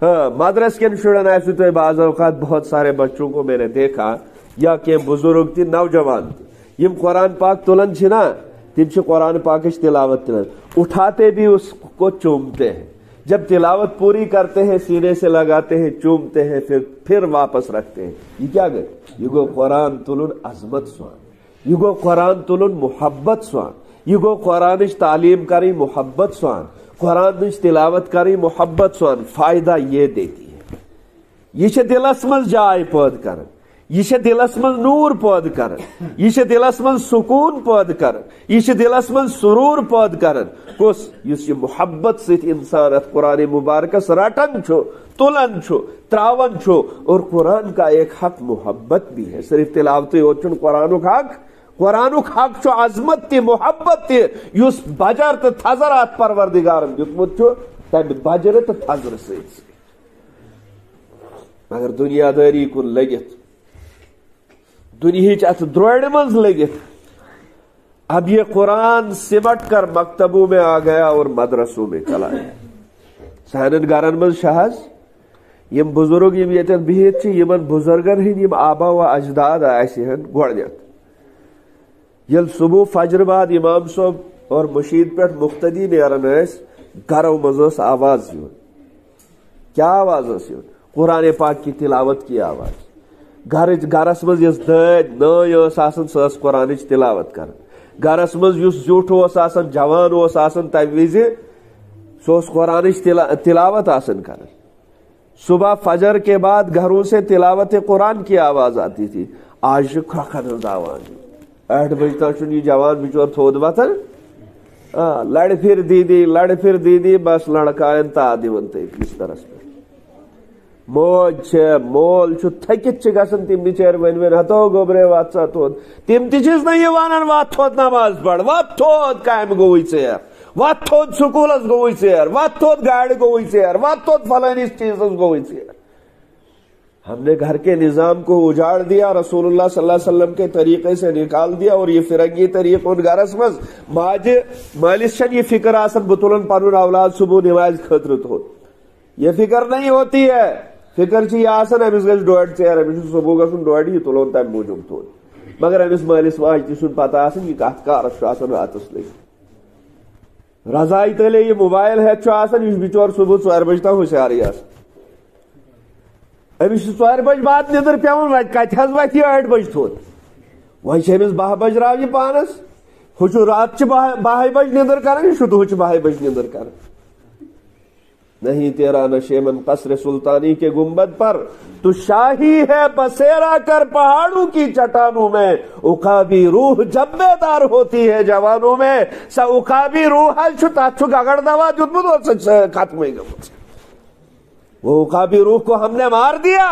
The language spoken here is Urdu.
ہاں مدرس کن شرن آسو تہ بعض اوقات بہت سارے بچوں کو میں نے دیکھا یا کہ بزرگ تہ نوجوان یم قرآن پاک تلن چھنا تم قرآن پاک تلاوت تلن اٹھاتے بھی اس کو چومتے ہیں، جب تلاوت پوری کرتے ہیں سینے سے لگاتے ہیں، چومتے ہیں، پھر واپس رکھتے ہیں. یہ کیا گئے؟ یہ گو قرآن تلن عظمت سوان، یہ گو قرآن تلن محبت سوان، یہ گو قرآن تعلیم کری محبت سوان، قرآن تلاوت کری محبت سوان. فائدہ یہ دیتی ہے، یہ دلس مز جائے پید کرن، یہ دلس مز نور پید کرن، یہ دلس مز سکون پید کرن، یہ دلس مز سرور پید کرن. کس یہ محبت ست انسان ات قرآن مبارکس رٹن چھو، تلن چھو، تراون چھو. اور قرآن کا ایک حق محبت بھی ہے، صرف تلاوت یوت چھن قرآن حق. قرآن حق چھو عظمت تی، محبت تی، یس بجر تو تھزر ات پروردگارن دیتمت چھو تمہ بجر تو تھزر ست. مگر دنیا داری کن لگت، دنیا ات دروڑ مز لگت، اب یہ قرآن سمٹ کر مکتبوں میں آ گیا اور مدرسوں میں چلا گیا. سانن گرن مز شہز یم بزرگ یم یتن بہت چھ یمن بزرگن ہند یم آبا و اجداد آسہن گۄڈنیتھ یل صبح فجر بعد امام صاحب اور مشید پہ مقتدی نیران گھروں مز آواز یون. کیا آواز یون؟ قرآن پاک کی تلاوت کی آواز. گھرس مز یس داد نان سہ قرآن تلاوت کر. گھرس مز یس زیوٹھ جوان تمہ وز سہ قرآن تلاوت کر. صبح فجر کے بعد گھروں سے تلاوت قرآن کی آواز آتی تھی. آج کھرکھن ہز آواز 8 بجے تک یہ جوان بچور تھود وتن لڑ پھر دیدی بس لڑکائن تا دون بسترس پہ. موج مول تھکت گھن تم بچار ون ہتو گوبرے وات سا تھود تم تیس نا یہ ونان وات تھود نماز پڑھ، وات تھود کامہ گوئی ژیر، وات تھود سکولس گوئی ژیر، وات تھود گاڑی گوئی ژیر، وات تھود فلانس چیزس گوئی ژیر. ہم نے گھر کے نظام کو اجاڑ دیا، رسول اللہ صلی اللہ علیہ وسلم کے طریقے سے نکال دیا، اور یہ فرنگی طریق ان گھرس مز ماجہ مالس یہ فکر آسن بتلن پن اولاد صبح نماز خطر تھود. یہ فکر نہیں ہوتی ہے. فکر چی آسن امس گھس ڈوڑ ژیر، امس صبح گھن ڈوڑ یہ تلون تمہ موجود تھود. مگر امس مالس ماجہ تہ پتہ آسن یہ کت کارس راتس لگ. رضائی تلے یہ موبائل ہیت آسن یہ بچور صبح 4 بجے تک ہوشیاری آسن. امس 4 بجے بعد ندر پیون وت کت وت یہ 8 بجے تھود. وی امس 12 بج راو یہ پانس. ہو رات 12 بجے ندر کران، یہ دہ 12 بجے ندر کران. نہیں تیرا نشے من قصر سلطانی کے گنبد پر، تو شاہی ہے بسیرا کر پہاڑوں کی چٹانوں میں. عقابی روح جب بیدار ہوتی ہے جوانوں میں، سا عقابی روح تات گگڑ دوا دیتمت ختم. وہ عقابی روح کو ہم نے مار دیا.